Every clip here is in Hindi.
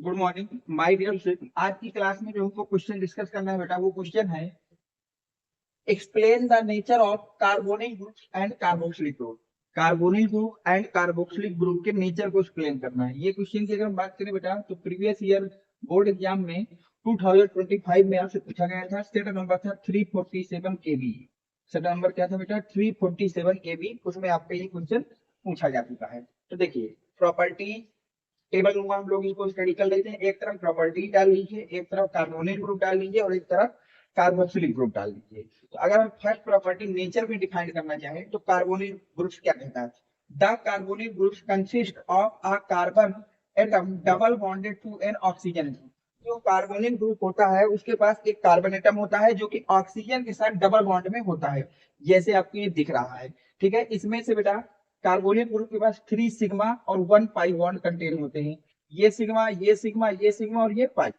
Good morning my dear student. आज की क्लास में जो हमको क्वेश्चन डिस्कस करना है बेटा, वो क्वेश्चन है explain the nature of carbonyl group and carboxylic group. Carbonyl group and carboxylic group के नेचर को एक्सप्लेन करना है। ये क्वेश्चन की अगर हम बात करें बेटा, तो प्रीवियस ईयर बोर्ड एग्जाम में 2025 में आपसे पूछा गया था। स्टेट नंबर था 347 केबी। स्टेट नंबर क्या था बेटा? 347 केबी। उसमें आपका ये क्वेश्चन पूछा जा चुका है। तो देखिए, प्रॉपर्टी टेबल में हम लोग इसको स्टडी कर लेते हैं। एक तरफ प्रॉपर्टी डाल लीजिए, एक तरफ कार्बोनिल ग्रुप डाल लीजिए और एक तरफ कार्बोक्सिलिक ग्रुप डाल लीजिए। तो अगर हम फर्स्ट प्रॉपर्टी नेचर में डिफाइन करना चाहें तो कार्बोनिल ग्रुप क्या कहता है? The carbonyl group consist of a carbon atom double bonded to an oxygen. जो कार्बोनिल ग्रुप होता है उसके पास एक कार्बन एटम होता है जो कि ऑक्सीजन के साथ डबल बॉन्ड में होता है, जैसे आपको ये दिख रहा है। ठीक है, इसमें से बेटा कार्बोनिल ग्रुप के पास 3 सिग्मा और 1 पाई बॉन्ड कंटेन होते हैं। ये सिग्मा, ये सिग्मा, ये सिग्मा और ये पाई।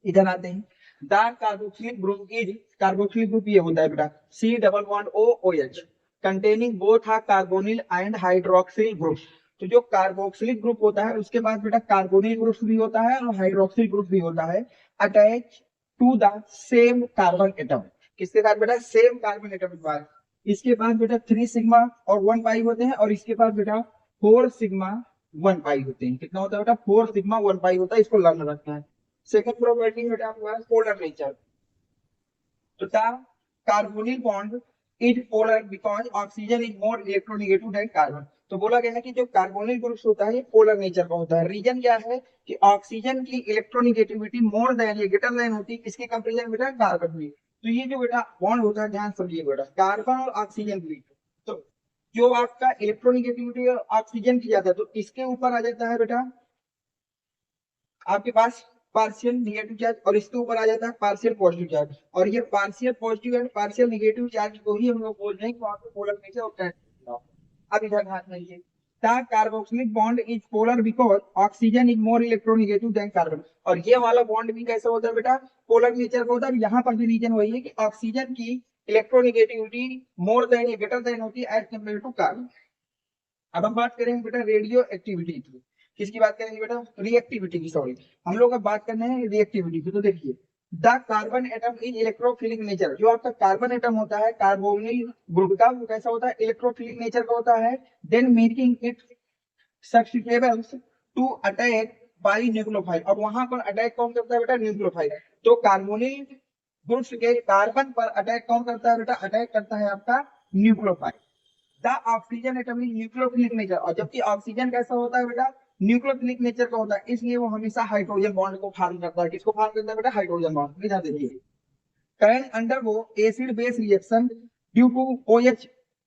इधर आते हैं, the carboxylic group is, carboxylic group ये होता है बेटा C double bond O O H containing both a carbonyl and hydroxyl group. तो जो कार्बोक्सिलिक ग्रुप होता है उसके पास बेटा कार्बोनिल ग्रुप भी होता है और हाइड्रोक्सिल ग्रुप भी होता है, attach to the same carbon atom. किसके साथ बेटा? सेम कार्बन एटम के पास। इसके पास बेटा 3 सिग्मा और 1 पाई होते हैं और इसके पास बेटा 4 सिग्मा 1 पाई होते हैं। कितना होता है बेटा? 4 सिग्मा 1 पाई होता है। इसको लर्न रखना है। सेकंड प्रॉपर्टी बेटा आपके पास पोलर नेचर। तो the carbonyl bond is polar because oxygen is more electronegative than carbon. तो बोला गया है कि जो कार्बोनिल ग्रुप होता है ये पोलर नेचर का होता है। रीजन क्या है कि ऑक्सीजन की इलेक्ट्रोनेगेटिविटी मोर देन या ग्रेटर देन होती है किसके कंपेरिजन बेटा? कार्बन में। तो ये जो बेटा बॉन्ड होता है, ध्यान समझिए बेटा, कार्बन और ऑक्सीजन के बीच। तो जो आपका इलेक्ट्रोनेगेटिविटी ऑक्सीजन की जाता है तो इसके ऊपर आ जाता है बेटा आपके पास पार्शियल निगेटिव चार्ज और इसके ऊपर आ जाता है पार्शियल पॉजिटिव चार्ज। और ये partial positive and partial negative charge को ही हम लोग बोल रहे हैं कि वहां पे पोलर नेचर होता है। अब इधर ध्यान दीजिए, the carboxylic bond is polar because oxygen is more electronegative than carbon. और ये वाला बॉन्ड भी कैसा होता है बेटा? पोलर नेचर का होता है। यहाँ पर भी रीजन वही है कि ऑक्सीजन की इलेक्ट्रोनेगेटिविटी मोर देन या ग्रेटर देन होती है एज कम्पेयर टू कार्बन। अब हम बात करेंगे बेटा रेडियो एक्टिविटी की। किसकी बात करेंगे बेटा? रिएक्टिविटी की, सॉरी। हम लोग अब बात करने हैं रिएक्टिविटी की। तो देखिए, the carbon atom is electrophilic nature. जो आपका कार्बन एटम होता है कार्बोनिल ग्रुप का, वो कैसा होता है? इलेक्ट्रोफिलिक नेचर का होता है। Then making it sustainable to attack by nucleophile. और वहां पर अटैक कौन करता है बेटा? न्यूक्लियोफाइल। तो कार्बोनिल ग्रुप के कार्बन पर अटैक कौन करता है बेटा? अटैक करता है आपका nucleophile. The oxygen atom is nucleophilic nature. और जबकि ऑक्सीजन कैसा होता है बेटा? न्यूक्लियोफिलिक नेचर का होता है, इसलिए वो हमेशा हाइड्रोजन बॉन्ड को फॉर्म करता है। किसको फॉर्म करता है बेटा? Hydrogen bond. ध्यान दीजिए, can undergo acid base reaction due to OH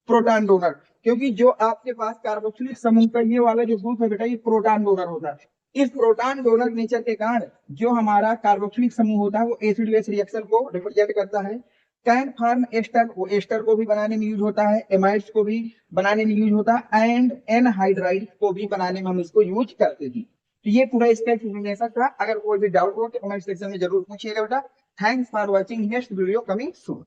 proton donor. क्योंकि जो आपके पास कार्बोक्सिलिक समूह का ये वाला जो ग्रुप है बेटा, ये प्रोटॉन डोनर होता है। इस प्रोटॉन डोनर नेचर के कारण जो हमारा कार्बोक्सिलिक समूह होता है वो एसिड बेस रिएक्शन को रिप्रेजेंट करता है। कैन फॉर्म एस्टर, वो एस्टर को भी बनाने में यूज होता है, एमाइड्स को भी बनाने में यूज होता है, एंड एनहाइड्राइड को भी बनाने में हम इसको यूज करते हैं। तो ये पूरा इसका एक्सप्लेनेशन था। अगर कोई भी डाउट हो तो कमेंट सेक्शन में जरूर पूछिएगा बेटा। Thanks for watching, next video coming soon.